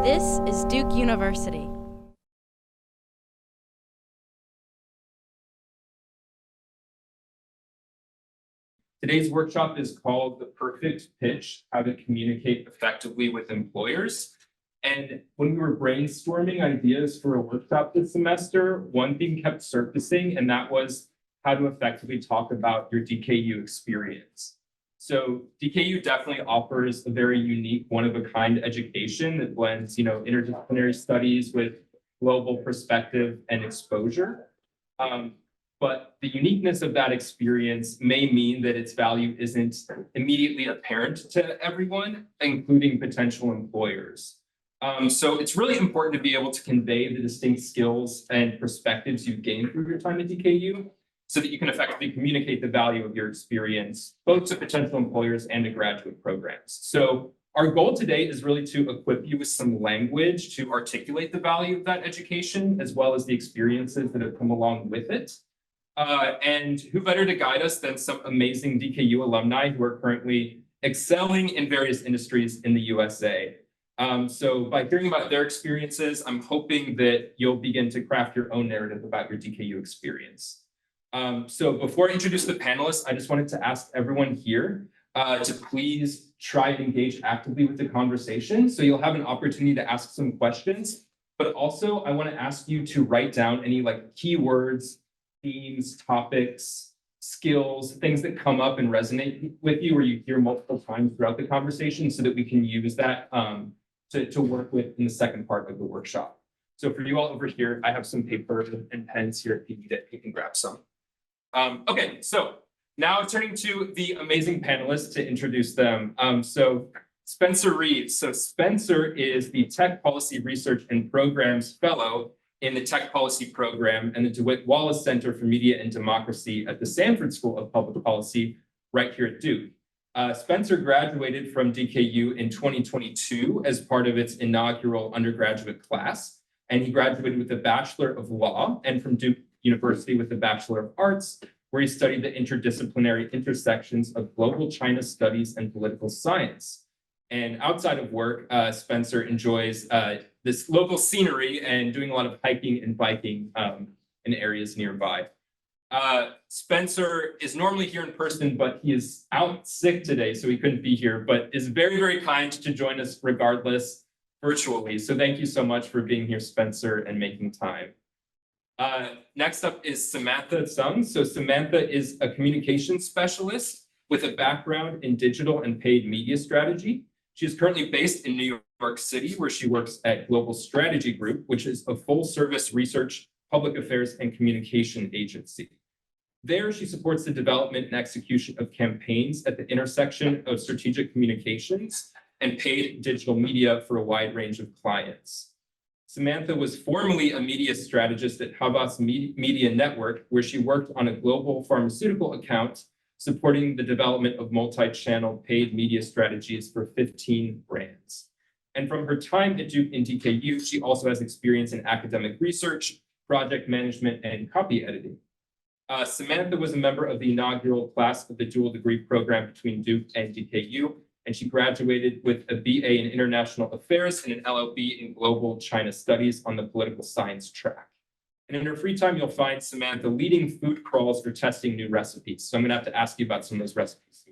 This is Duke University. Today's workshop is called The Perfect Pitch, How to Communicate Effectively with Employers. And when we were brainstorming ideas for a workshop this semester, one thing kept surfacing, and that was how to effectively talk about your DKU experience. So DKU definitely offers a very unique, one-of-a-kind education that blends, interdisciplinary studies with global perspective and exposure. But the uniqueness of that experience may mean that its value isn't immediately apparent to everyone, including potential employers. So it's really important to be able to convey the distinct skills and perspectives you've gained through your time at DKU so that you can effectively communicate the value of your experience, both to potential employers and to graduate programs. So our goal today is really to equip you with some language to articulate the value of that education, as well as the experiences that have come along with it. And who better to guide us than some amazing DKU alumni who are currently excelling in various industries in the USA. So by hearing about their experiences, I'm hoping that you'll begin to craft your own narrative about your DKU experience. So before I introduce the panelists, I just wanted to ask everyone here to please try and engage actively with the conversation. So you'll have an opportunity to ask some questions, but also I want to ask you to write down any keywords, themes, topics, skills, things that come up and resonate with you or you hear multiple times throughout the conversation so that we can use that to work with in the second part of the workshop. So for you all over here, I have some paper and pens here. If you need it, you can grab some. Okay, so now turning to the amazing panelists to introduce them. So Spencer Reeves. So Spencer is the Tech Policy Research and Programs Fellow in the Tech Policy Program and the DeWitt Wallace Center for Media and Democracy at the Sanford School of Public Policy right here at Duke. Spencer graduated from DKU in 2022 as part of its inaugural undergraduate class, and he graduated with a Bachelor of Law and from Duke University with a Bachelor of Arts, where he studied the interdisciplinary intersections of global China studies and political science. And outside of work, Spencer enjoys this local scenery and doing a lot of hiking and biking in areas nearby. Spencer is normally here in person, but he is out sick today, so he couldn't be here, but is very, very kind to join us regardless virtually. So thank you so much for being here, Spencer, and making time. Next up is Samantha Tsang. So Samantha is a communications specialist with a background in digital and paid media strategy. She is currently based in New York City, where she works at Global Strategy Group, which is a full-service research, public affairs, and communication agency. There, she supports the development and execution of campaigns at the intersection of strategic communications and paid digital media for a wide range of clients. Samantha was formerly a media strategist at Havas Media Network, where she worked on a global pharmaceutical account supporting the development of multi-channel paid media strategies for 15 brands. And from her time at Duke and DKU, she also has experience in academic research, project management, and copy editing. Samantha was a member of the inaugural class of the dual degree program between Duke and DKU, and she graduated with a BA in International Affairs and an LLB in Global China Studies on the political science track. And in her free time, you'll find Samantha leading food crawls or testing new recipes. So I'm going to have to ask you about some of those recipes.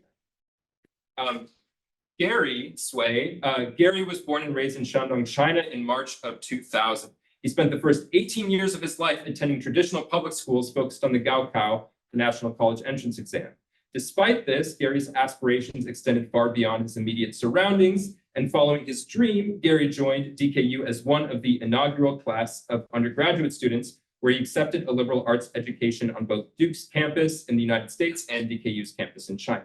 Gary Cui. Gary was born and raised in Shandong, China in March of 2000. He spent the first 18 years of his life attending traditional public schools focused on the Gaokao, the National College Entrance Exam. Despite this, Gary's aspirations extended far beyond his immediate surroundings, and following his dream, Gary joined DKU as one of the inaugural class of undergraduate students, where he accepted a liberal arts education on both Duke's campus in the United States and DKU's campus in China.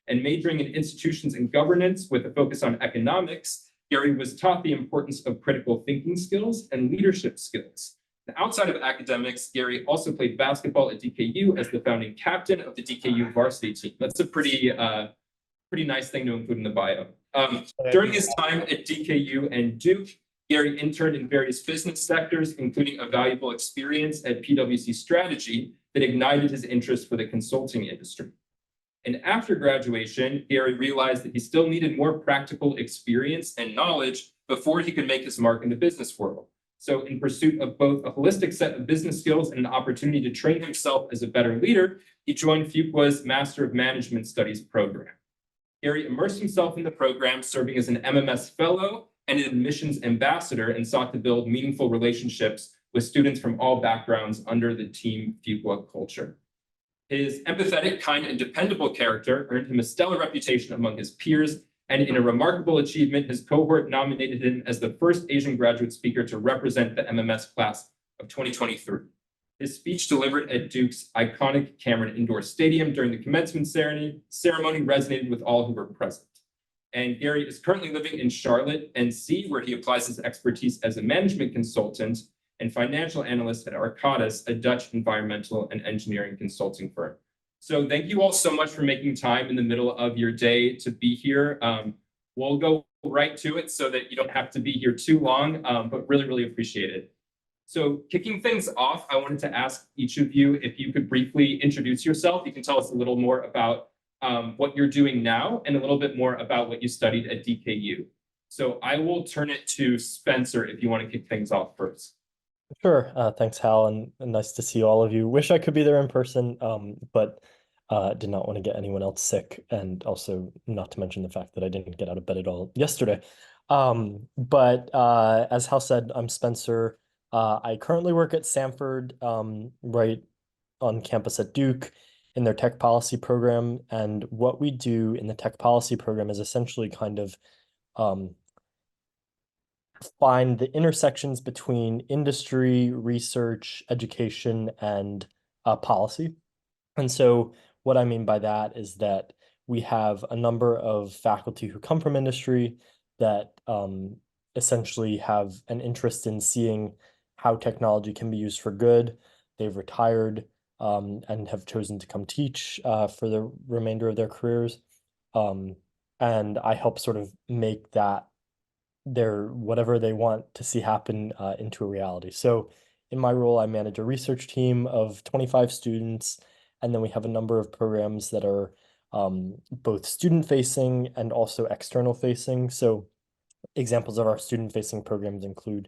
And majoring in institutions and governance with a focus on economics, Gary was taught the importance of critical thinking skills and leadership skills. And outside of academics, Gary also played basketball at DKU as the founding captain of the DKU varsity team. That's a pretty nice thing to include in the bio. During his time at DKU and Duke, Gary interned in various business sectors, including a valuable experience at PwC Strategy that ignited his interest for the consulting industry. And after graduation, Gary realized that he still needed more practical experience and knowledge before he could make his mark in the business world. So in pursuit of both a holistic set of business skills and an opportunity to train himself as a better leader, he joined Fuqua's Master of Management Studies program. Gary immersed himself in the program, serving as an MMS fellow and an admissions ambassador, and sought to build meaningful relationships with students from all backgrounds under the Team Fuqua culture. His empathetic, kind, and dependable character earned him a stellar reputation among his peers, and in a remarkable achievement, his cohort nominated him as the first Asian graduate speaker to represent the MMS class of 2023. His speech delivered at Duke's iconic Cameron Indoor Stadium during the commencement ceremony resonated with all who were present. And Gary is currently living in Charlotte, NC, where he applies his expertise as a management consultant and financial analyst at Arcadis, a Dutch environmental and engineering consulting firm. So thank you all so much for making time in the middle of your day to be here. We'll go right to it so that you don't have to be here too long, but really, really appreciate it. So kicking things off, I wanted to ask each of you if you could briefly introduce yourself. You can tell us a little more about what you're doing now and a little bit more about what you studied at DKU. So I will turn it to Spencer if you want to kick things off first. Sure. Thanks, Hal, and nice to see all of you. Wish I could be there in person, but did not want to get anyone else sick, and also not to mention the fact that I didn't get out of bed at all yesterday. But as Hal said, I'm Spencer. I currently work at Samford, right on campus at Duke in their tech policy program. And what we do in the tech policy program is essentially kind of find the intersections between industry, research, education, and policy. And so what I mean by that is that we have a number of faculty who come from industry that essentially have an interest in seeing how technology can be used for good. They've retired and have chosen to come teach for the remainder of their careers. And I help sort of make that whatever they want to see happen into a reality. So in my role, I manage a research team of 25 students, and then we have a number of programs that are both student-facing and also external-facing. So examples of our student-facing programs include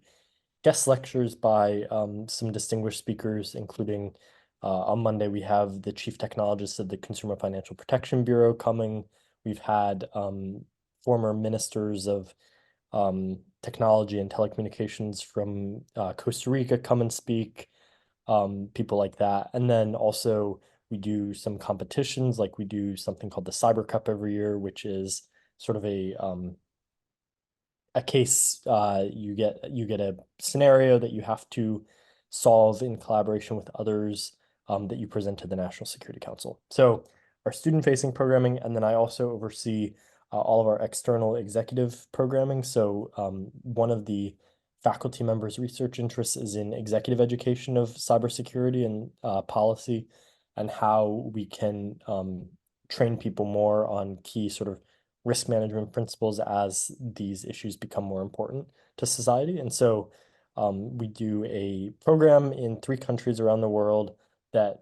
guest lectures by some distinguished speakers, including on Monday, we have the chief technologist of the Consumer Financial Protection Bureau coming. We've had former ministers of technology and telecommunications from Costa Rica come and speak, people like that. And then also we do some competitions, like we do something called the Cyber Cup every year, which is sort of a case, you get a scenario that you have to solve in collaboration with others that you present to the National Security Council. So our student-facing programming, and then I also oversee all of our external executive programming. So one of the faculty members' research interests is in executive education of cybersecurity and policy, and how we can train people more on key sort of risk management principles as these issues become more important to society. And so we do a program in 3 countries around the world that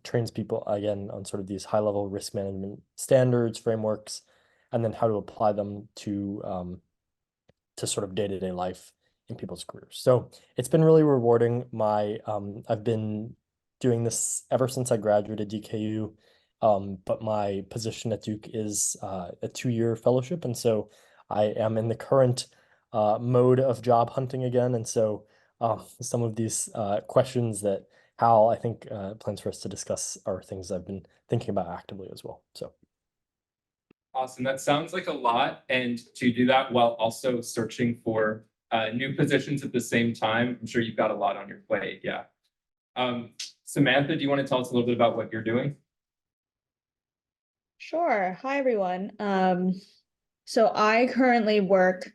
trains people, again, on sort of these high-level risk management standards, frameworks, and then how to apply them to sort of day-to-day life in people's careers. So it's been really rewarding. I've been doing this ever since I graduated DKU, but my position at Duke is a 2-year fellowship, and so I am in the current mode of job hunting again. And so some of these questions that Hal, I think, plans for us to discuss are things I've been thinking about actively as well. So. Awesome. That sounds like a lot. And to do that while also searching for new positions at the same time, I'm sure you've got a lot on your plate. Yeah. Samantha, do you want to tell us a little bit about what you're doing? Sure. Hi, everyone. So I currently work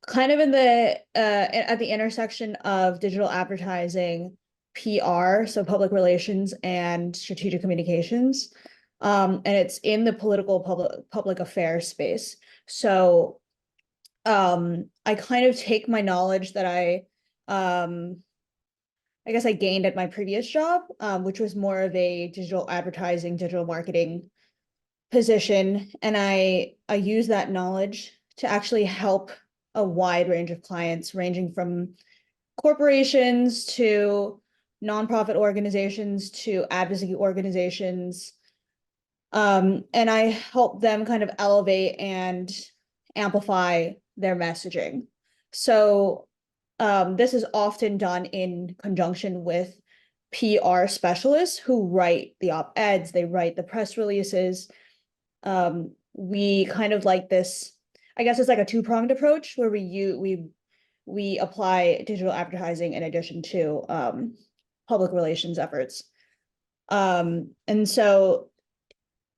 kind of in the at the intersection of digital advertising, PR, so public relations, and strategic communications. And it's in the political public affairs space. So I kind of take my knowledge that I guess I gained at my previous job, which was more of a digital advertising, digital marketing position, and I use that knowledge to actually help a wide range of clients, ranging from corporations to nonprofit organizations to advocacy organizations. And I help them kind of elevate and amplify their messaging. So this is often done in conjunction with PR specialists who write the op-eds, they write the press releases. We kind of like this, I guess it's like a two-pronged approach where we apply digital advertising in addition to public relations efforts. And so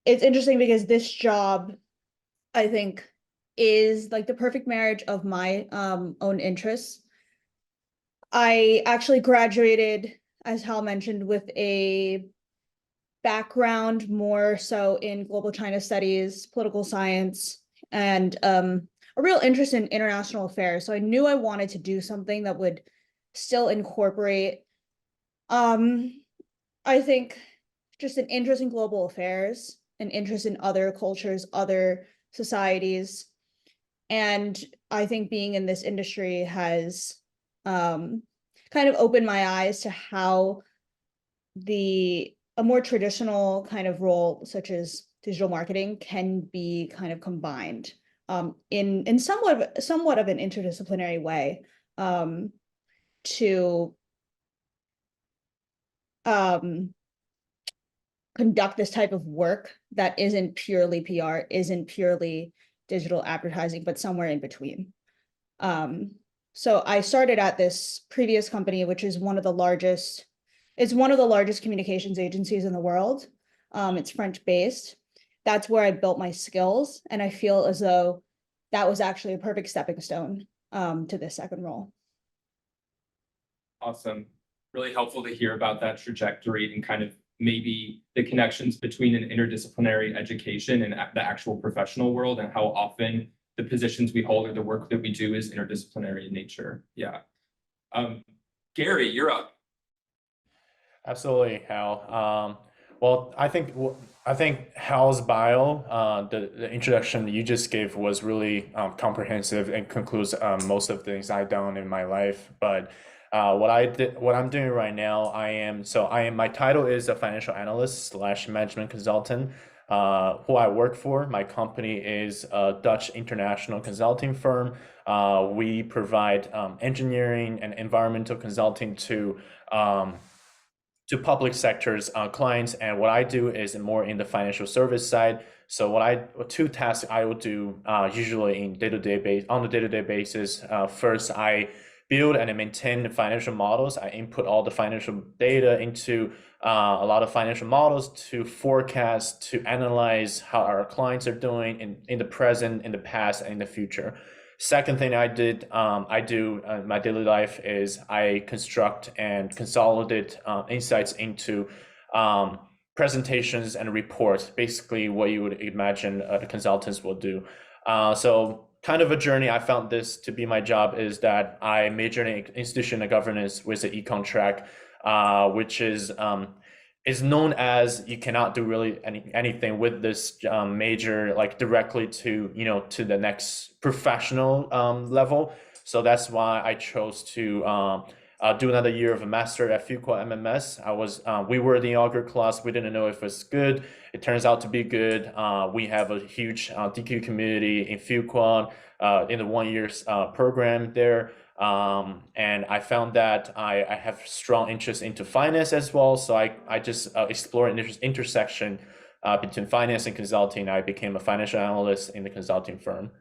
it's interesting because this job, I think, is like the perfect marriage of my own interests. I actually graduated, as Hal mentioned, with a background more so in global China studies, political science, and a real interest in international affairs. So I knew I wanted to do something that would still incorporate, I think, just an interest in global affairs, an interest in other cultures, other societies. And I think being in this industry has kind of opened my eyes to how a more traditional kind of role, such as digital marketing, can be kind of combined in somewhat of an interdisciplinary way to conduct this type of work that isn't purely PR, isn't purely digital advertising, but somewhere in between. So I started at this previous company, which is one of the largest communications agencies in the world. It's French-based. That's where I built my skills, and I feel as though that was actually a perfect stepping stone to this second role. Awesome. Really helpful to hear about that trajectory and kind of maybe the connections between an interdisciplinary education and the actual professional world, and how often the positions we hold or the work that we do is interdisciplinary in nature. Yeah. Gary, you're up. Absolutely, Hal. Well, I think Hal's bio, the introduction you just gave was really comprehensive and concludes most of the things I've done in my life. But what I'm doing right now, my title is a financial analyst / management consultant. Who I work for, my company is a Dutch international consulting firm. We provide engineering and environmental consulting to public sectors clients, and what I do is more in the financial service side. So two tasks I will do usually on the day-to-day basis. First, I build and maintain financial models. I input all the financial data into a lot of financial models to forecast, to analyze how our clients are doing in the present, in the past, and in the future. Second thing I do in my daily life is I construct and consolidate insights into presentations and reports, basically what you would imagine the consultants will do. So kind of a journey. I found this to be my job is that I majored in institutional governance with the econ track, which is known as you cannot do really anything with this major like directly to the next professional level. So that's why I chose to do another year of a master at Fuqua MMS. We were the inaugural class. We didn't know if it was good. It turns out to be good. We have a huge DKU community in Fuqua in the 1 year program there. And I found that I have strong interest into finance as well. So I just explored an intersection between finance and consulting. I became a financial analyst in the consulting firm.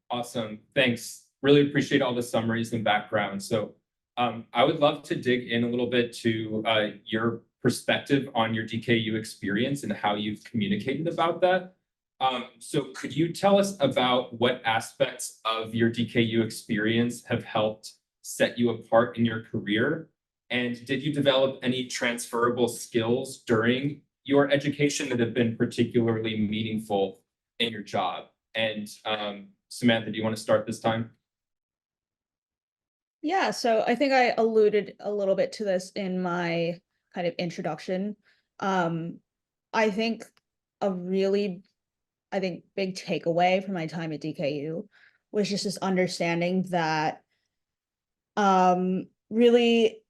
Awesome. Thanks. Really appreciate all the summaries and background. So I would love to dig in a little bit to your perspective on your DKU experience and how you've communicated about that. So could you tell us about what aspects of your DKU experience have helped set you apart in your career? And did you develop any transferable skills during your education that have been particularly meaningful in your job? And Samantha, do you want to start this time? Yeah, so I think I alluded a little bit to this in my kind of introduction. I think a really big takeaway from my time at DKU was just this understanding that really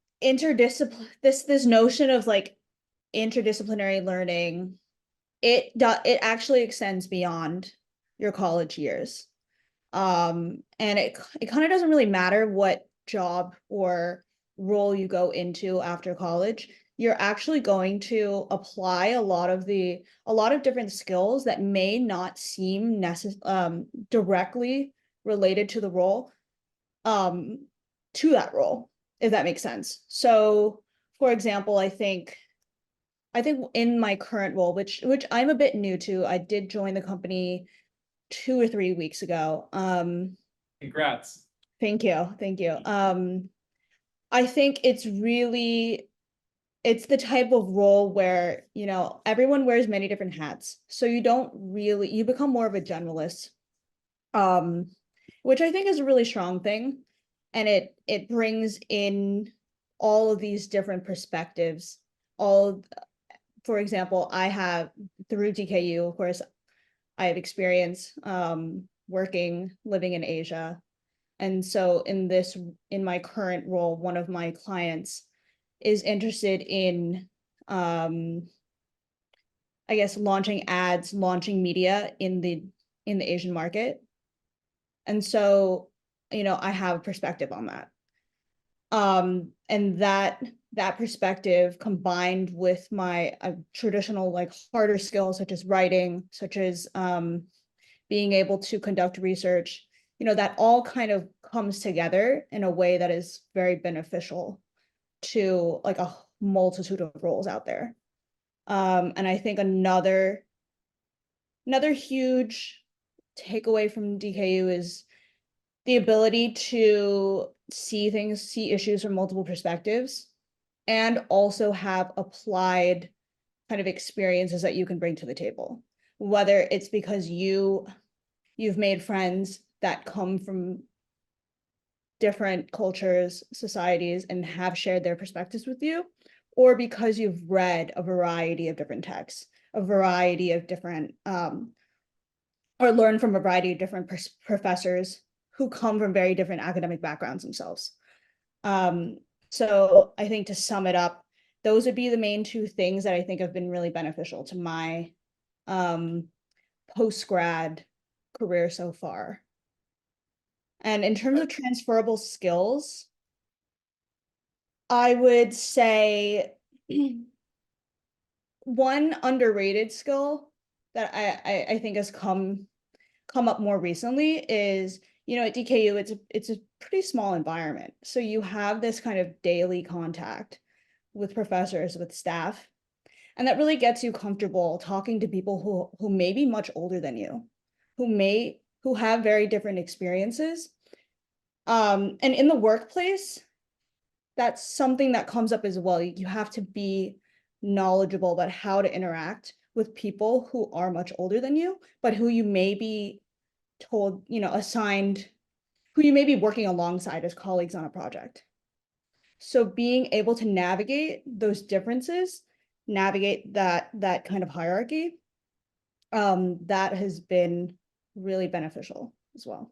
this notion of like interdisciplinary learning, it actually extends beyond your college years. And it kind of doesn't really matter what job or role you go into after college. You're actually going to apply a lot of different skills that may not seem directly related to the role, to that role, if that makes sense. So, for example, I think in my current role, which I'm a bit new to, I did join the company 2 or 3 weeks ago. Congrats. Thank you. I think it's the type of role where, everyone wears many different hats. So you become more of a generalist, which I think is a really strong thing. And it brings in all of these different perspectives. For example, I have, through DKU, of course, I have experience living in Asia. And so in my current role, one of my clients is interested in, I guess, launching ads, launching media in the Asian market. And so, I have a perspective on that. And that perspective, combined with my traditional, like, harder skills, such as writing, such as being able to conduct research, that all kind of comes together in a way that is very beneficial to like a multitude of roles out there. And I think another huge takeaway from DKU is the ability to see issues from multiple perspectives, and also have applied kind of experiences that you can bring to the table, whether it's because you've made friends that come from different cultures, societies, and have shared their perspectives with you, or because you've read a variety of different texts, a variety of different, or learned from a variety of different professors who come from very different academic backgrounds themselves. So I think, to sum it up, those would be the main two things that I think have been really beneficial to my post-grad career so far. And in terms of transferable skills, I would say one underrated skill that I think has come up more recently is, at DKU, it's a pretty small environment. So you have this kind of daily contact with professors, with staff, and that really gets you comfortable talking to people who may be much older than you, who have very different experiences. And in the workplace, that's something that comes up as well. You have to be knowledgeable about how to interact with people who are much older than you, but who you may be told, assigned, who you may be working alongside as colleagues on a project. So being able to navigate those differences, navigate that kind of hierarchy, that has been really beneficial as well.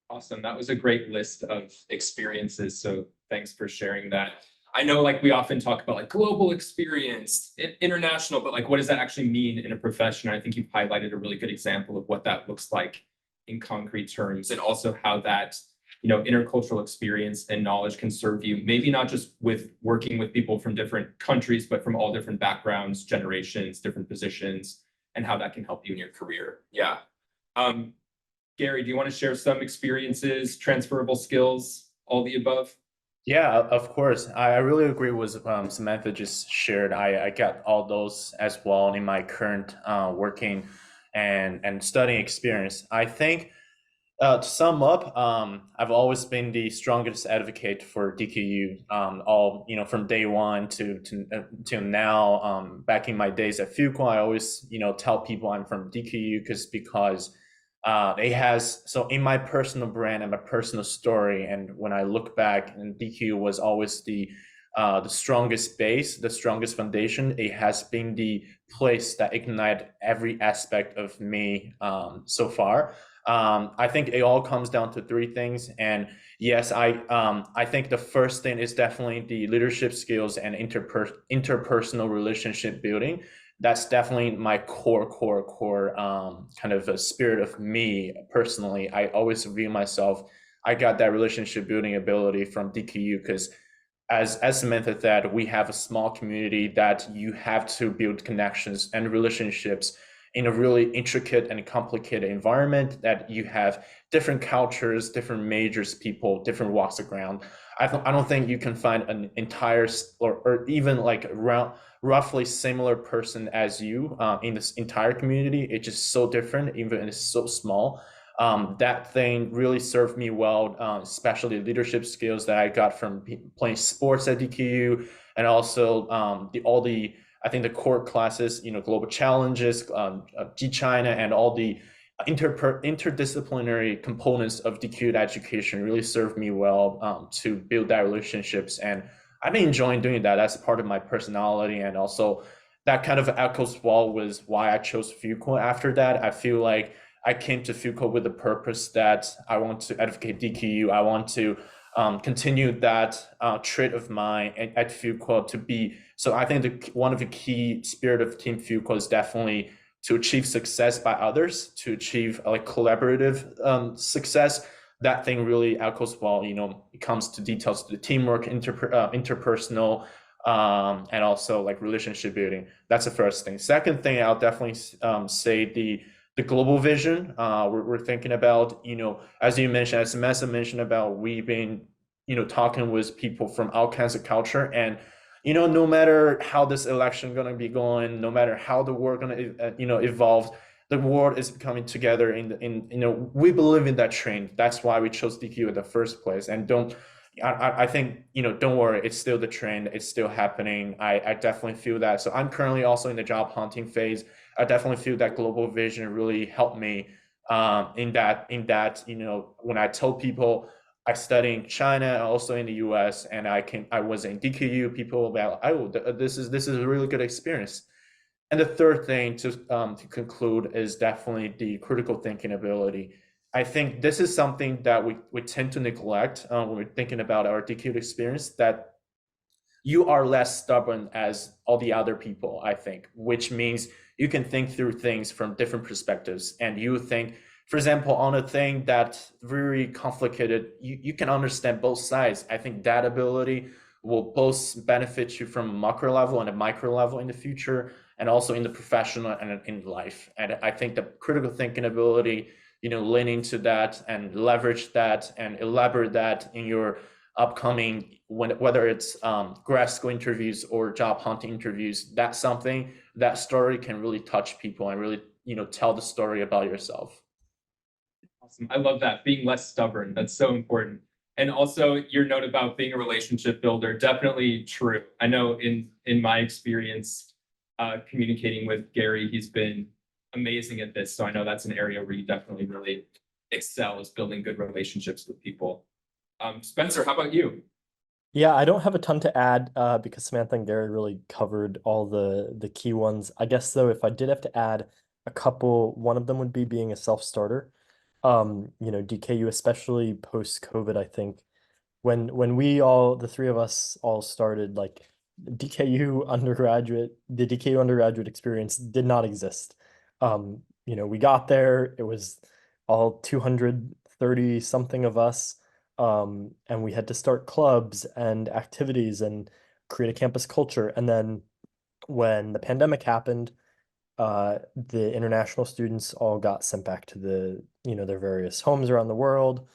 Awesome. That was a great list of experiences. So thanks for sharing that. I know, like, we often talk about like global experience, international, but like, what does that actually mean in a profession? I think you've highlighted a really good example of what that looks like in concrete terms, and also how that, intercultural experience and knowledge can serve you, maybe not just with working with people from different countries, but from all different backgrounds, generations, different positions, and how that can help you in your career. Yeah. Gary, do you want to share some experiences, transferable skills, all the above? Yeah, of course. I really agree with Samantha just shared. I got all those as well in my current working and studying experience. I think, to sum up, I've always been the strongest advocate for DKU. From day one to now. Back in my days at Fuqua, I always tell people I'm from DKU because it has, so in my personal brand and my personal story, and when I look back, and DKU was always the strongest base, the strongest foundation. It has been the place that ignited every aspect of me so far. I think it all comes down to three things. And yes, I think the first thing is definitely the leadership skills and interpersonal relationship building. That's definitely my core kind of a spirit of me personally. I always view myself, I got that relationship building ability from DKU because as Samantha said, we have a small community that you have to build connections and relationships in a really intricate and complicated environment that you have different cultures, different majors, people, different walks of ground. I don't think you can find an entire or even like around roughly similar person as you in this entire community. It's just so different, even it's so small. That thing really served me well, especially leadership skills that I got from playing sports at DKU, and also all the I think the core classes, global challenges, G-China, and all the interdisciplinary components of DKU education really served me well to build that relationships. And I've been enjoying doing that. That's part of my personality. And also that kind of echoes well with why I chose Fuqua after that. I feel like I came to Fuqua with the purpose that I want to advocate DKU. I want to continue that trait of mine at Fuqua to be. So I think one of the key spirit of Team Fuqua is definitely to achieve success by others, to achieve like collaborative success. That thing really echoes well, it comes to details, to the teamwork, interpersonal, and also like relationship building. That's the first thing. Second thing, I'll definitely say the global vision. We're thinking about, as you mentioned, as Samantha mentioned about, we've been, talking with people from all kinds of culture, and no matter how this election going to be going, no matter how the world going to evolve, the world is coming together we believe in that trend. That's why we chose DKU in the first place. And I think, don't worry, it's still the trend, it's still happening. I definitely feel that. So I'm currently also in the job hunting phase. I definitely feel that global vision really helped me in that, when I told people I studied in China, also in the US, and I was in DKU, people about, this is a really good experience. And the third thing to conclude is definitely the critical thinking ability. I think this is something that we tend to neglect when we're thinking about our DKU experience, that you are less stubborn as all the other people, I think, which means you can think through things from different perspectives. And you think, for example, on a thing that's very complicated, you can understand both sides. I think that ability will both benefit you from a macro level and a micro level in the future, and also in the professional and in life. And I think the critical thinking ability, lean into that and leverage that and elaborate that in your upcoming, whether it's grad school interviews or job hunting interviews, that's something, that story can really touch people and really, tell the story about yourself. Awesome. I love that, being less stubborn. That's so important. And also your note about being a relationship builder, definitely true. I know in my experience communicating with Gary, he's been amazing at this. So I know that's an area where you definitely really excel, is building good relationships with people. Spencer, how about you? Yeah, I don't have a ton to add because Samantha and Gary really covered all the key ones. I guess though, if I did have to add a couple, one of them would be being a self-starter. DKU, especially post-COVID, I think when we all, the three of us all started, like the DKU undergraduate experience did not exist. We got there, it was all 230 something of us. And we had to start clubs and activities and create a campus culture. And then when the pandemic happened, the international students all got sent back to their various homes around the world.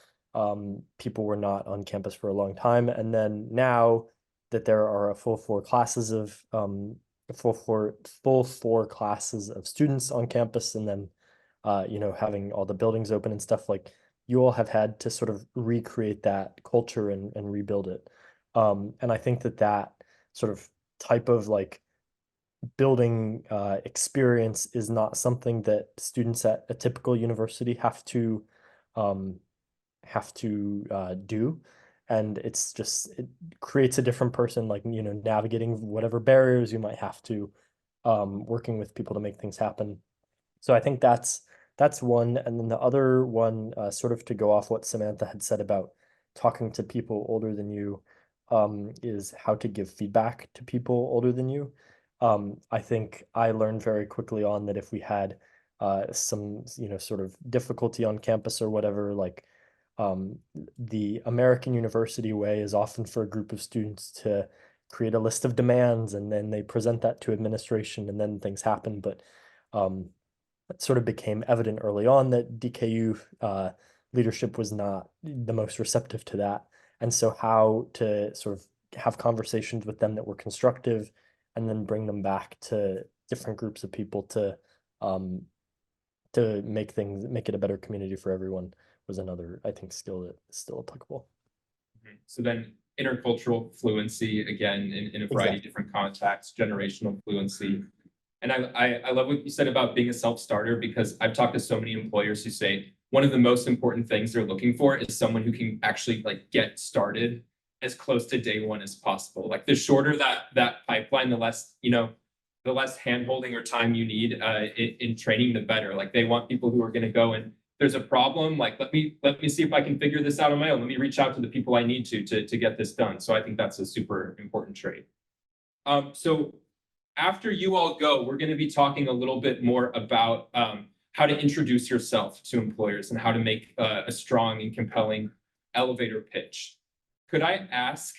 People were not on campus for a long time. And then now that there are a full four classes of students on campus, and then having all the buildings open and stuff, like, you all have had to sort of recreate that culture and rebuild it. And I think that sort of type of like building experience is not something that students at a typical university have to do. And it creates a different person, like, navigating whatever barriers you might have to, working with people to make things happen. So I think that's that's one. And then the other one, sort of to go off what Samantha had said about talking to people older than you, is how to give feedback to people older than you. I think I learned very quickly on that if we had some, sort of difficulty on campus or whatever, like the American university way is often for a group of students to create a list of demands and then they present that to administration and then things happen. But it sort of became evident early on that DKU leadership was not the most receptive to that. And so how to sort of have conversations with them that were constructive and then bring them back to different groups of people to make it a better community for everyone was another, I think, skill that is still applicable. So then intercultural fluency, again, in a variety of different contexts, generational fluency. And I love what you said about being a self-starter, because I've talked to so many employers who say one of the most important things they're looking for is someone who can actually like get started as close to day one as possible. Like the shorter that pipeline, the less, the less handholding or time you need in training, the better. Like they want people who are going to go and there's a problem, like let me see if I can figure this out on my own. Let me reach out to the people I need to get this done. So I think that's a super important trait. So after you all go, we're going to be talking a little bit more about how to introduce yourself to employers and how to make a strong and compelling elevator pitch. Could I ask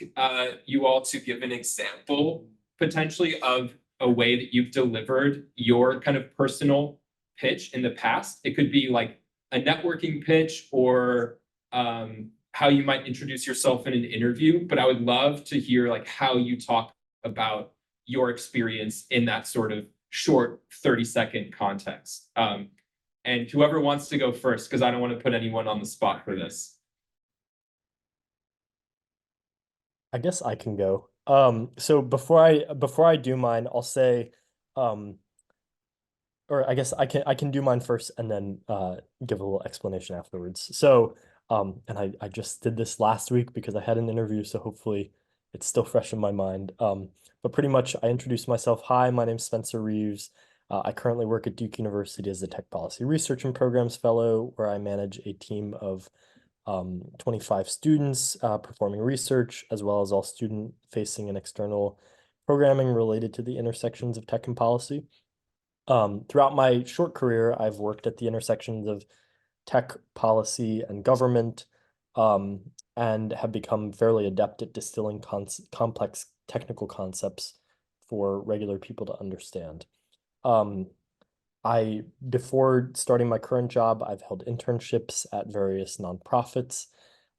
you all to give an example potentially of a way that you've delivered your kind of personal pitch in the past? It could be like a networking pitch or how you might introduce yourself in an interview, but I would love to hear like how you talk about your experience in that sort of short 30-second context. And whoever wants to go first, because I don't want to put anyone on the spot for this. I guess I can go. So before I do mine, I'll say, or I guess I can do mine first and then give a little explanation afterwards. So and I just did this last week because I had an interview, so hopefully it's still fresh in my mind. But pretty much I introduced myself. Hi, my name's Spencer Reeves. I currently work at Duke University as a Tech Policy Research and Programs Fellow, where I manage a team of 25 students performing research, as well as all student-facing and external programming related to the intersections of tech and policy. Throughout my short career, I've worked at the intersections of tech, policy, and government, and have become fairly adept at distilling complex technical concepts for regular people to understand. Before starting my current job, I've held internships at various nonprofits,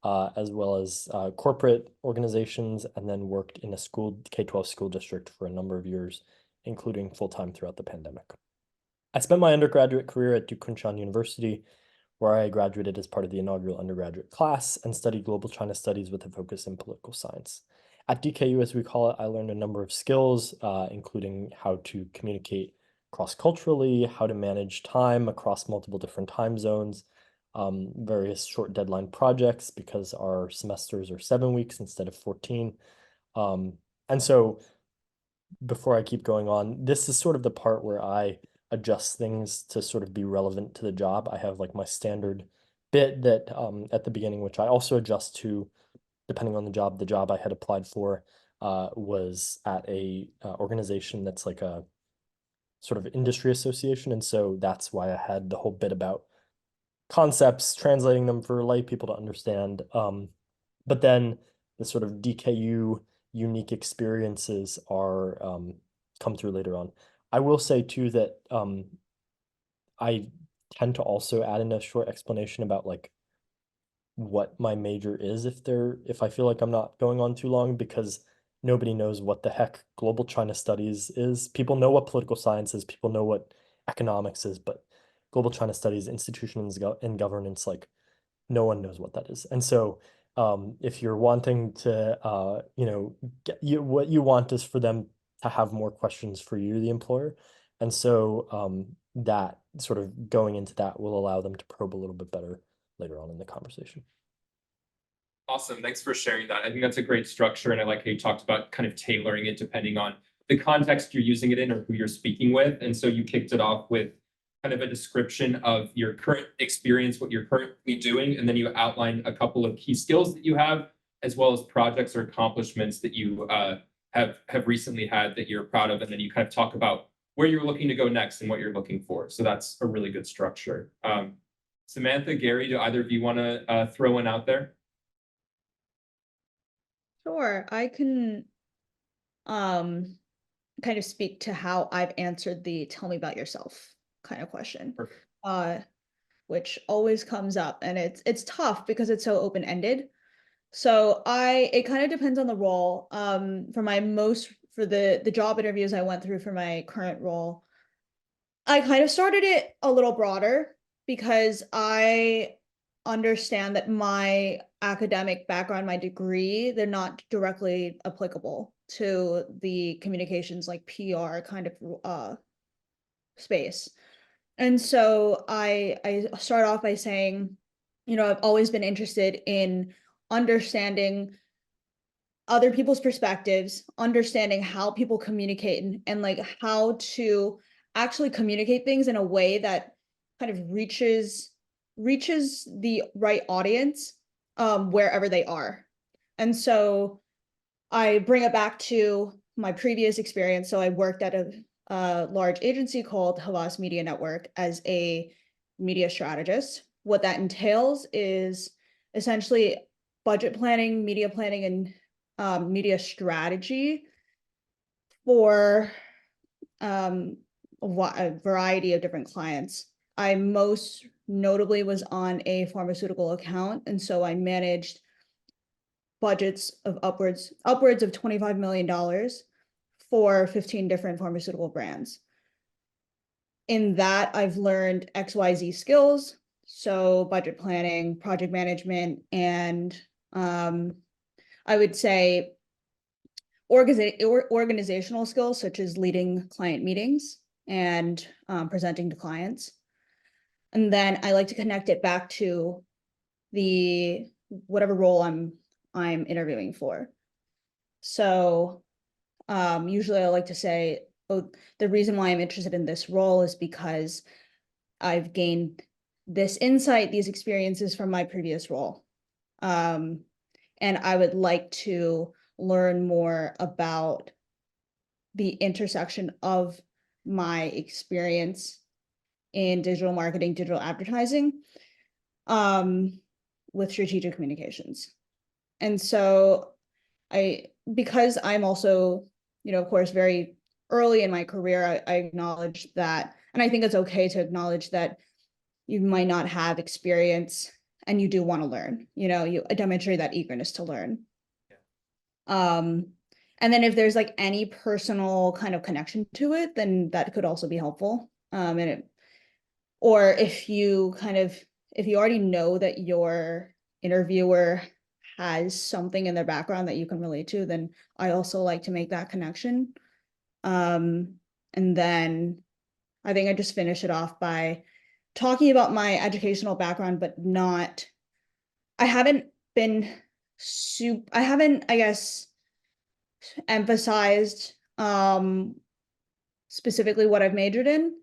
as well as corporate organizations, and then worked in a K-12 school district for a number of years, including full-time throughout the pandemic. I spent my undergraduate career at Duke Kunshan University, where I graduated as part of the inaugural undergraduate class and studied global China studies with a focus in political science. At DKU, as we call it, I learned a number of skills, including how to communicate cross-culturally, how to manage time across multiple different time zones, various short deadline projects because our semesters are 7 weeks instead of 14. And so before I keep going on, this is sort of the part where I adjust things to sort of be relevant to the job. I have like my standard bit that at the beginning, which I also adjust to depending on the job. The job I had applied for was at a organization that's like a sort of industry association. And so that's why I had the whole bit about concepts, translating them for lay people to understand. But then the sort of DKU unique experiences are come through later on. I will say too that I tend to also add in a short explanation about like what my major is if I feel like I'm not going on too long, because nobody knows what the heck global China studies is. People know what political science is, people know what economics is, but global China studies, institutions and governance, like no one knows what that is. And so if you're wanting to, what you want is for them to have more questions for you, the employer. And so that sort of going into that will allow them to probe a little bit better later on in the conversation. Awesome. Thanks for sharing that. I think that's a great structure. And I like how you talked about kind of tailoring it depending on the context you're using it in or who you're speaking with. And so you kicked it off with kind of a description of your current experience, what you're currently doing, and then you outline a couple of key skills that you have, as well as projects or accomplishments that you have recently had that you're proud of, and then you kind of talk about where you're looking to go next and what you're looking for. So that's a really good structure. Samantha, Gary, do either of you want to throw one out there? Sure, I can kind of speak to how I've answered the tell me about yourself kind of question. Perfect. Which always comes up, and it's tough because it's so open-ended. So it kind of depends on the role. For the job interviews I went through for my current role, I kind of started it a little broader because I understand that my academic background, my degree, they're not directly applicable to the communications like PR kind of space. And so I start off by saying, I've always been interested in understanding other people's perspectives, understanding how people communicate and like how to actually communicate things in a way that kind of reaches the right audience wherever they are. And so I bring it back to my previous experience. So I worked at a large agency called Havas Media Network as a media strategist. What that entails is essentially budget planning, media planning, and media strategy for a variety of different clients. I most notably was on a pharmaceutical account, and so I managed budgets of upwards of $25 million for 15 different pharmaceutical brands. In that, I've learned XYZ skills, so budget planning, project management, and I would say organizational skills such as leading client meetings and presenting to clients. And then I like to connect it back to the whatever role I'm interviewing for. So usually I like to say, oh, the reason why I'm interested in this role is because I've gained this insight, these experiences from my previous role. And I would like to learn more about the intersection of my experience in digital marketing, digital advertising, with strategic communications. And so because I'm also, of course, very early in my career, I acknowledge that, and I think it's okay to acknowledge that you might not have experience and you do want to learn, you demonstrate that eagerness to learn. And then if there's like any personal kind of connection to it, then that could also be helpful. Or if you already know that your interviewer has something in their background that you can relate to, then I also like to make that connection. And then I think I just finish it off by talking about my educational background, but I haven't, I guess, emphasized specifically what I've majored in,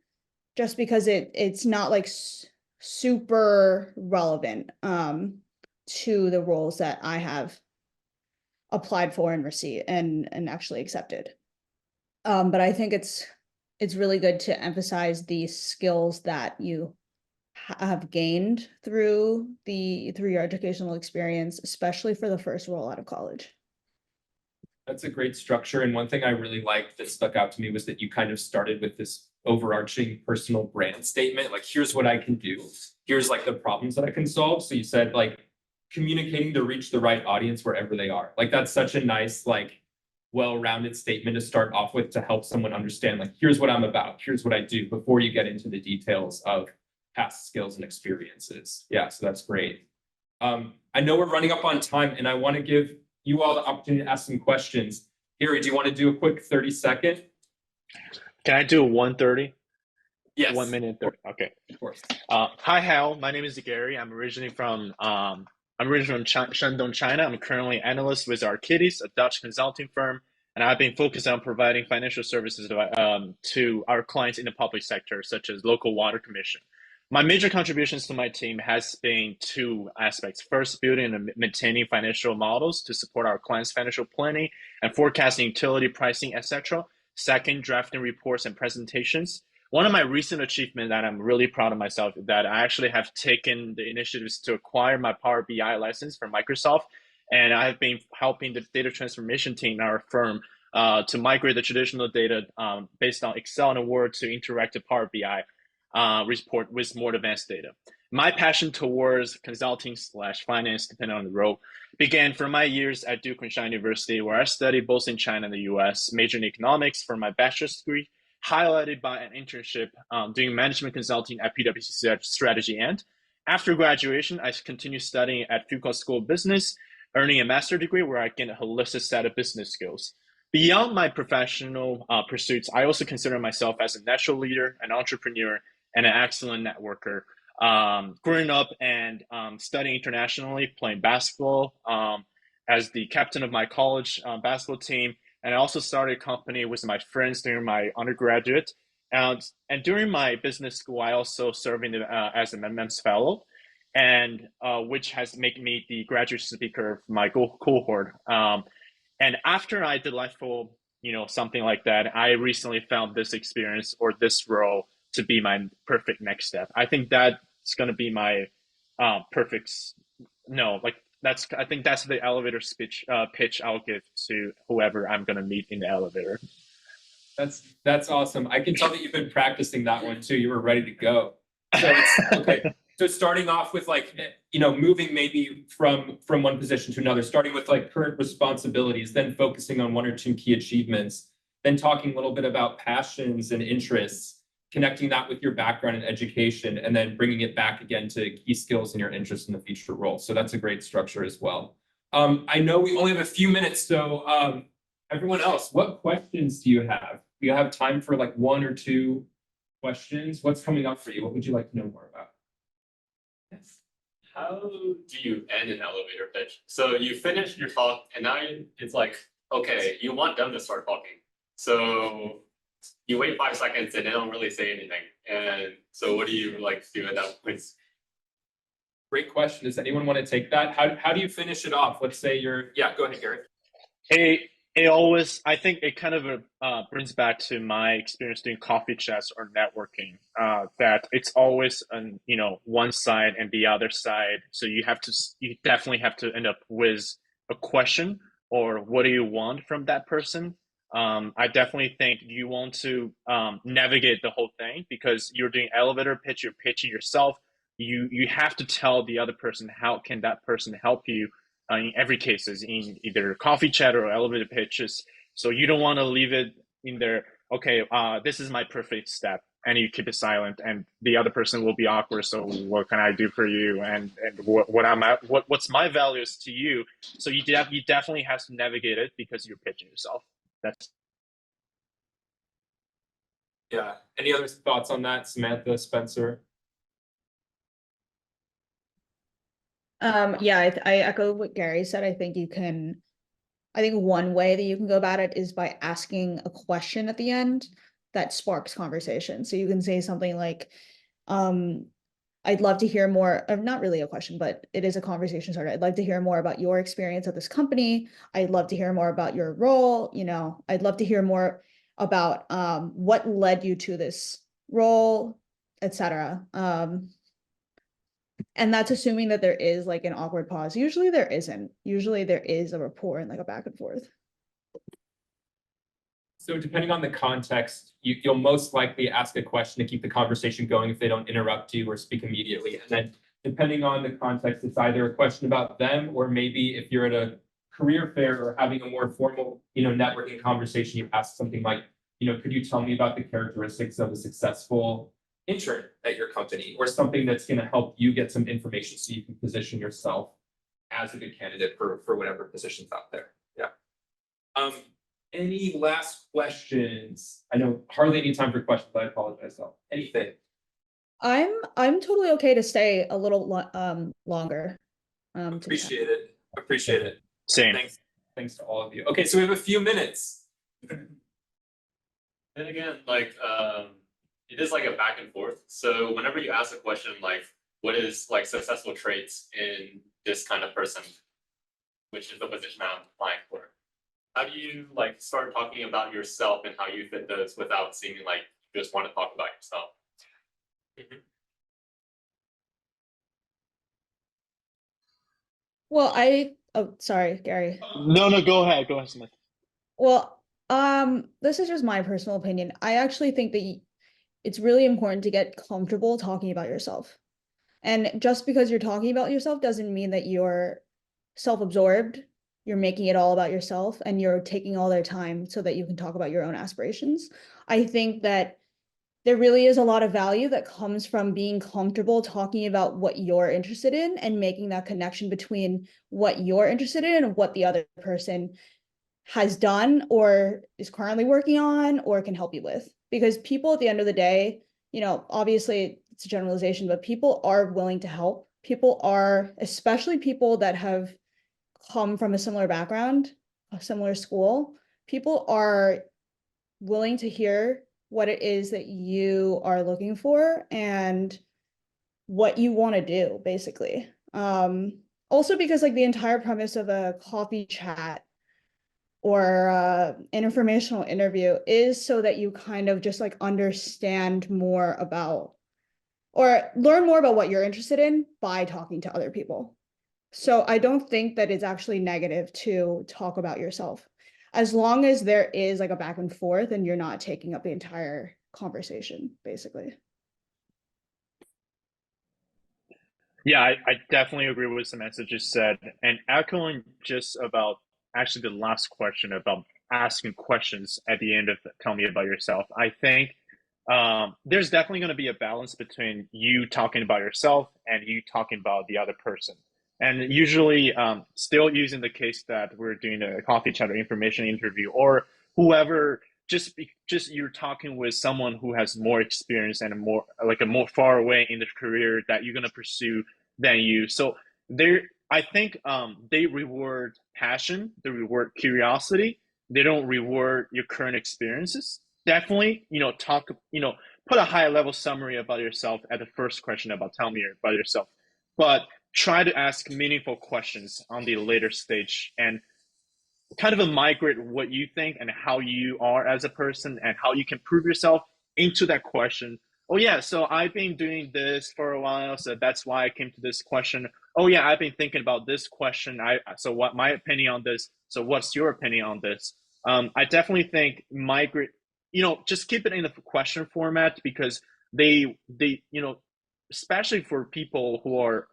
just because it's not like super relevant to the roles that I have applied for and received and actually accepted. But I think it's really good to emphasize the skills that you have gained through your educational experience, especially for the first role out of college. That's a great structure. And one thing I really liked that stuck out to me was that you kind of started with this overarching personal brand statement. Like, here's what I can do. Here's like the problems that I can solve. So you said like communicating to reach the right audience wherever they are. Like, that's such a nice, like, well-rounded statement to start off with to help someone understand, like, here's what I'm about. Here's what I do before you get into the details of past skills and experiences. Yeah, so that's great. I know we're running up on time and I want to give you all the opportunity to ask some questions. Gary, do you want to do a quick 30-second? Can I do 1:30? Yes. 1 minute 30. Okay. Of course. Hi, Hal. My name is Gary. I'm originally from Shandong, China. I'm currently analyst with Arcadis, a Dutch consulting firm. and I've been focused on providing financial services to our clients in the public sector, such as local water commission. My major contributions to my team has been two aspects. First, building and maintaining financial models to support our clients' financial planning and forecasting, utility pricing, etc. Second, drafting reports and presentations. One of my recent achievements that I'm really proud of myself is that I actually have taken the initiatives to acquire my Power BI license from Microsoft, and I've been helping the data transformation team in our firm to migrate the traditional data based on Excel and Word to interactive Power BI report with more advanced data. My passion towards consulting / finance, depending on the role, began from my years at Duke and Shanghai University, where I studied both in China and the US, majoring in economics for my bachelor's degree, highlighted by an internship doing management consulting at PwC Strategy. And after graduation, I continued studying at Fuqua School of Business, earning a master's degree where I gained a holistic set of business skills. Beyond my professional pursuits, I also consider myself as a natural leader, an entrepreneur, and an excellent networker. Growing up and studying internationally, playing basketball as the captain of my college basketball team, and I also started a company with my friends during my undergraduate. And during my business school, I also served as an MM's fellow, and which has made me the graduate speaker of my cohort. And after I delightful, something like that, I recently found this experience or this role to be my perfect next step. I think that's going to be my perfect. No, like I think that's the elevator pitch I'll give to whoever I'm going to meet in the elevator. That's awesome. I can tell that you've been practicing that one too. You were ready to go. So okay. So starting off with moving maybe from one position to another, starting with current responsibilities, then focusing on one or two key achievements, then talking a little bit about passions and interests, connecting that with your background in education, and then bringing it back again to key skills and your interest in the future role. So that's a great structure as well. I know we only have a few minutes, so everyone else, what questions do you have? Do you have time for one or two questions? What's coming up for you? What would you like to know more about? Yes. How do you end an elevator pitch? So you finish your talk and now it's okay, you want them to start talking. So you wait 5 seconds and they don't really say anything. And so what do you do at that point? Great question. Does anyone want to take that? How do you finish it off? Let's say go ahead, Gary. I think it kind of brings back to my experience doing coffee chats or networking, that it's always on, one side and the other side. So you definitely have to end up with a question or what do you want from that person? I definitely think you want to navigate the whole thing because you're doing elevator pitch, you're pitching yourself. You have to tell the other person how can that person help you in every cases in either coffee chat or elevator pitches. So you don't want to leave it in there. Okay, this is my perfect step, and you keep it silent, and the other person will be awkward. So what can I do for you? And what's my values to you? So you definitely have to navigate it because you're pitching yourself. Yeah. Any other thoughts on that, Samantha, Spencer? Yeah, I echo what Gary said. I think one way that you can go about it is by asking a question at the end that sparks conversation. So you can say something like, I'd love to hear more of, not really a question, but it is a conversation starter. I'd like to hear more about your experience at this company. I'd love to hear more about your role. I'd love to hear more about what led you to this role, etc. And that's assuming that there is an awkward pause. Usually there isn't. Usually there is a rapport and a back and forth. So depending on the context, you'll most likely ask a question to keep the conversation going if they don't interrupt you or speak immediately. And then depending on the context, it's either a question about them, or maybe if you're at a career fair or having a more formal, networking conversation, you ask something like, could you tell me about the characteristics of a successful intern at your company, or something that's going to help you get some information so you can position yourself as a good candidate for whatever positions out there. Yeah. Any last questions? I know hardly any time for questions, but I apologize. So anything? I'm totally okay to stay a little longer. Appreciate it. Same. Thanks to all of you. Okay, so we have a few minutes. Then again, like it is like a back and forth. So whenever you ask a question like, what is like successful traits in this kind of person, which is the position I'm applying for, how do you like start talking about yourself and how you fit those without seeming like you just want to talk about yourself? Well, oh, sorry, Gary. No, go ahead, Samantha. Well, this is just my personal opinion. I actually think that it's really important to get comfortable talking about yourself. And just because you're talking about yourself doesn't mean that you're self-absorbed, you're making it all about yourself, and you're taking all their time so that you can talk about your own aspirations. I think that there really is a lot of value that comes from being comfortable talking about what you're interested in and making that connection between what you're interested in and what the other person has done or is currently working on or can help you with. Because people at the end of the day, obviously it's a generalization, but people are willing to help. People are, especially people that have come from a similar background, a similar school, people are willing to hear what it is that you are looking for and what you want to do, basically. Also because like the entire premise of a coffee chat or an informational interview is so that you kind of just like understand more about or learn more about what you're interested in by talking to other people. So I don't think that it's actually negative to talk about yourself, as long as there is like a back and forth and you're not taking up the entire conversation, basically. Yeah, I definitely agree with what Samantha just said. And echoing just about actually the last question about asking questions at the end of tell me about yourself. I think there's definitely going to be a balance between you talking about yourself and you talking about the other person. And usually, still using the case that we're doing a coffee chat or information interview or whoever, just you're talking with someone who has more experience and a more far away in the career that you're gonna pursue than you. So I think they reward passion, they reward curiosity. They don't reward your current experiences. Definitely, put a high level summary about yourself at the first question about tell me about yourself, but try to ask meaningful questions on the later stage and kind of migrate what you think and how you are as a person and how you can prove yourself into that question. Oh yeah, so I've been doing this for a while, so that's why I came to this question. Oh yeah, I've been thinking about this question. So what my opinion on this? So what's your opinion on this? I definitely think migrate. Just keep it in the question format because they especially for people who are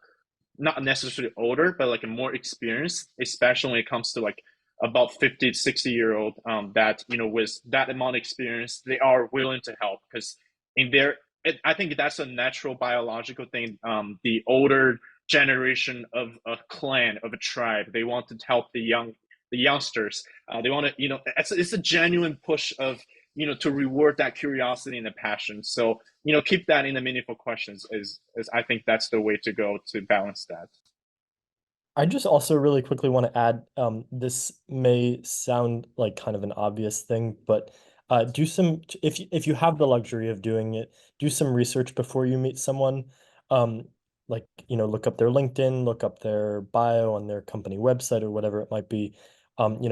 not necessarily older, but like a more experienced, especially when it comes to like about 50 to 60-year-old that, with that amount of experience, they are willing to help because I think that's a natural biological thing. The older generation of a clan, of a tribe, they want to help the youngsters. They want to, it's a genuine push of, to reward that curiosity and the passion. So, keep that in the meaningful questions is I think that's the way to go to balance that. I just also really quickly want to add, this may sound like kind of an obvious thing, but if you have the luxury of doing it, do some research before you meet someone. Like, look up their LinkedIn, look up their bio on their company website or whatever it might be.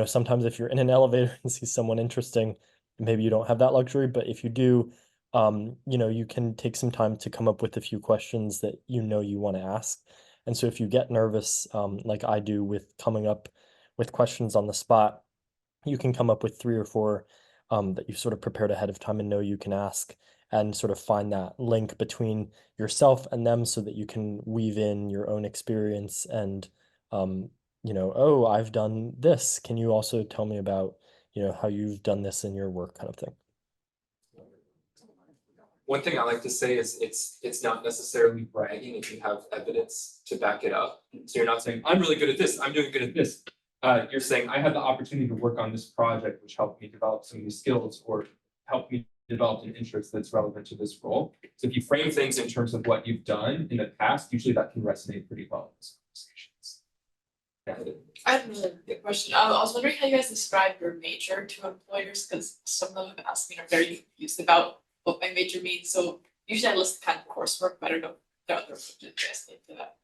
Sometimes if you're in an elevator and see someone interesting, maybe you don't have that luxury, but if you do, you can take some time to come up with a few questions that you want to ask. And so if you get nervous, like I do with coming up with questions on the spot, you can come up with 3 or 4 that you've sort of prepared ahead of time and know you can ask and sort of find that link between yourself and them so that you can weave in your own experience and, oh, I've done this. Can you also tell me about, how you've done this in your work kind of thing? One thing I like to say is it's not necessarily bragging if you have evidence to back it up. So you're not saying, I'm really good at this, I'm doing good at this. You're saying, I had the opportunity to work on this project, which helped me develop some new skills or helped me develop an interest that's relevant to this role. So if you frame things in terms of what you've done in the past, usually that can resonate pretty well in these conversations. I have another big question. I was wondering how you guys describe your major to employers, because some of them have asked me and are very confused about what my major means. So usually I list kind of coursework, but I don't know if there are other subjects into that.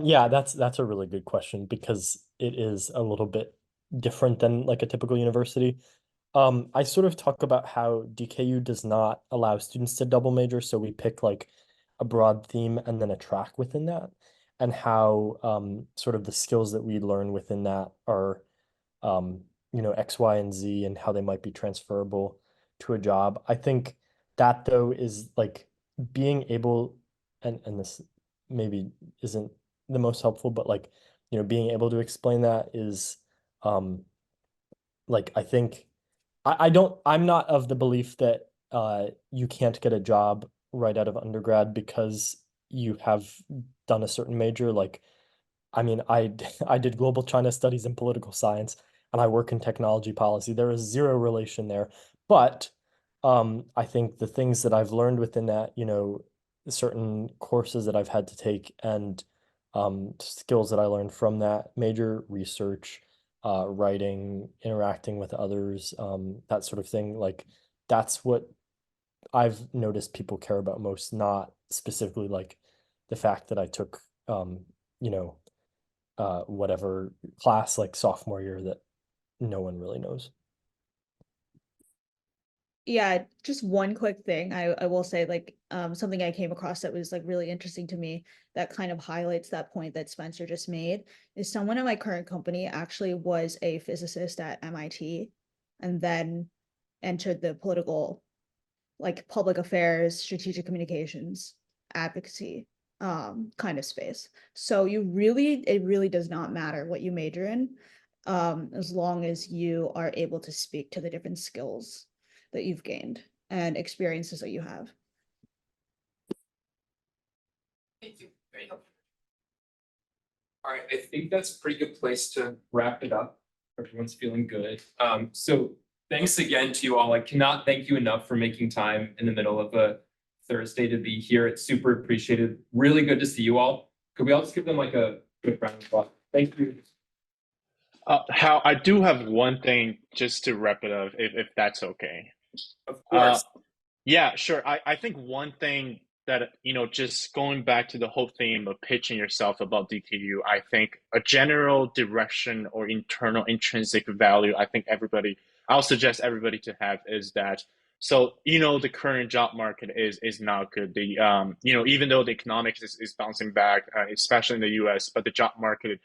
Yeah, that's a really good question because it is a little bit different than like a typical university. I sort of talk about how DKU does not allow students to double major, so we pick like a broad theme and then a track within that, and how sort of the skills that we learn within that are X, Y, and Z, and how they might be transferable to a job. I think that though is like being able, and this maybe isn't the most helpful, but like, being able to explain that is like I think I'm not of the belief that you can't get a job right out of undergrad because you have done a certain major. Like, I mean, I did global China studies and political science, and I work in technology policy. There is zero relation there. But I think the things that I've learned within that, certain courses that I've had to take and skills that I learned from that major, research, writing, interacting with others, that sort of thing, like that's what I've noticed people care about most, not specifically like the fact that I took, whatever class like sophomore year that no one really knows. Yeah, just one quick thing. I will say like something I came across that was like really interesting to me that kind of highlights that point that Spencer just made is someone in my current company actually was a physicist at MIT and then entered the political, like public affairs, strategic communications, advocacy kind of space. So it really does not matter what you major in, as long as you are able to speak to the different skills that you've gained and experiences that you have. Thank you. Very helpful. All right, I think that's a pretty good place to wrap it up. Everyone's feeling good. So thanks again to you all. I cannot thank you enough for making time in the middle of a Thursday to be here. It's super appreciated. Really good to see you all. Could we all just give them like a quick round of applause? Thank you. Hal, I do have one thing just to wrap it up, if that's okay. Of course. Yeah, sure. I think one thing that, just going back to the whole theme of pitching yourself about DKU, I think a general direction or internal intrinsic value, I'll suggest everybody to have is that, so, the current job market is not good. Even though the economics is bouncing back, especially in the US, but the job market,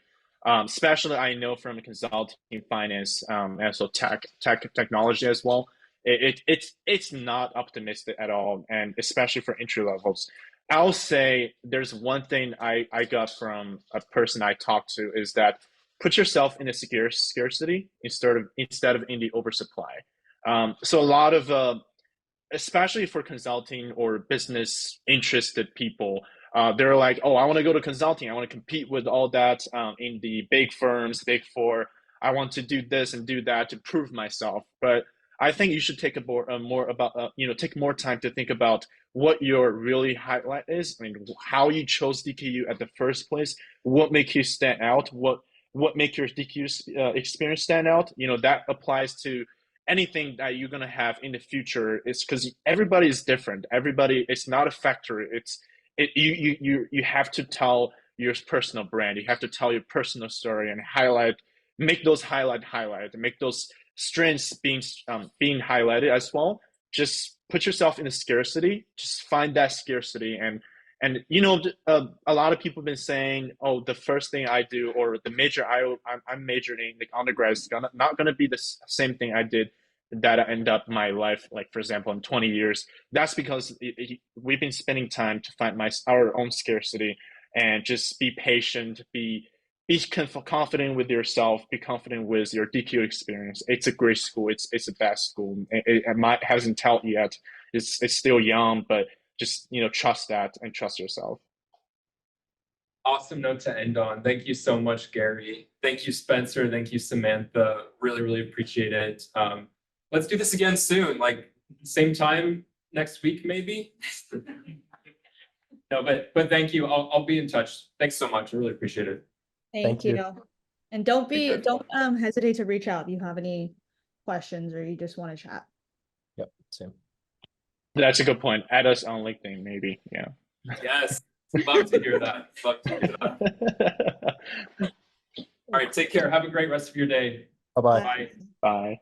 especially I know from consulting, finance, and so technology as well, it's not optimistic at all, and especially for entry levels. I'll say there's one thing I got from a person I talked to is that put yourself in a scarcity instead of in the oversupply. So a lot of especially for consulting or business interested people, they're like, oh, I want to go to consulting. I want to compete with all that in the big firms, big four. I want to do this and do that to prove myself. But I think you should take take more time to think about what your really highlight is. I mean, how you chose DKU at the first place, what makes you stand out, what make your DKU experience stand out. That applies to anything that you're gonna have in the future. Is because everybody is different. Everybody, it's not a factory. You have to tell your personal brand. You have to tell your personal story and make those highlight, make those strengths being highlighted as well. Just put yourself in a scarcity. Just find that scarcity, and a lot of people have been saying, oh, the first thing I do or the major I'm majoring in the undergrad is not gonna be the same thing I did that I end up my life, like for example in 20 years. That's because we've been spending time to find our own scarcity, and just be patient, be confident with yourself, be confident with your DQ experience. It's a great school. It's the best school. It hasn't told yet. It's still young, but just trust that and trust yourself. Awesome note to end on. Thank you so much, Gary. Thank you, Spencer. Thank you, Samantha. Really, really appreciate it. Let's do this again soon, like same time next week, maybe. No, but thank you. I'll be in touch. Thanks so much. I really appreciate it. Thank you. you. And don't care. hesitate to reach out if you have any questions or you just want to chat. Yep, same. That's a good point. Add us on LinkedIn, maybe. Yeah. Yes, love to hear that. Love to hear that. All right, take care. Have a great rest of your day. Bye-bye. Bye. Bye.